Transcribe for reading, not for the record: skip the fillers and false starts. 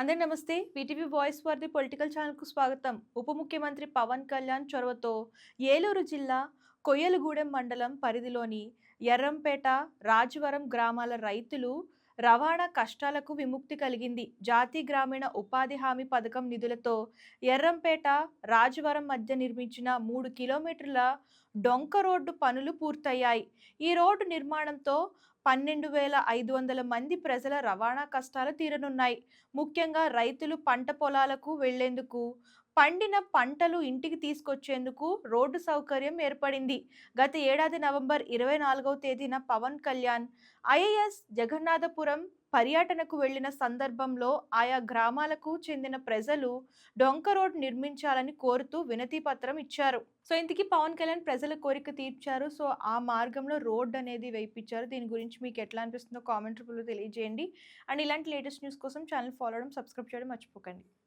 అందరి నమస్తే. VTV voice for the political ఛానల్‌కు స్వాగతం. ఉప ముఖ్యమంత్రి పవన్ కళ్యాణ్ చొరవతో ఏలూరు జిల్లా కొయ్యలగూడెం మండలం పరిధిలోని ఎర్రంపేట, రాజవరం గ్రామాల రైతులు రవాణా కష్టాలకు విముక్తి కలిగింది. జాతీయ గ్రామీణ ఉపాధి హామీ పథకం నిధులతో ఎర్రంపేట, రాజవరం మధ్య నిర్మించిన 3 కిలోమీటర్ల డొంక రోడ్డు పనులు పూర్తయ్యాయి. ఈ రోడ్డు నిర్మాణంతో 12,500 మంది ప్రజల రవాణా కష్టాలు తీరనున్నాయి. ముఖ్యంగా రైతులు పంట పొలాలకు వెళ్లేందుకు, పండిన పంటలు ఇంటికి తీసుకొచ్చేందుకు రోడ్డు సౌకర్యం ఏర్పడింది. గత ఏడాది నవంబర్ 24వ తేదీన పవన్ కళ్యాణ్ ఐఏఎస్ జగన్నాథపురం పర్యటనకు వెళ్లిన సందర్భంలో ఆయా గ్రామాలకు చెందిన ప్రజలు డొంక రోడ్ నిర్మించాలని కోరుతూ వినతి పత్రం ఇచ్చారు. సో ఇంతకీ పవన్ కళ్యాణ్ ప్రజల కోరిక తీర్చారు. సో ఆ మార్గంలో రోడ్ అనేది వేయించారు. దీని గురించి మీకు ఎట్లా అనిపిస్తుందో కామెంట్ రూపంలో తెలియజేయండి. అండ్ ఇలాంటి లేటెస్ట్ న్యూస్ కోసం ఛానల్ ఫాలో అవ్వడం, సబ్స్క్రైబ్ చేయడం మర్చిపోకండి.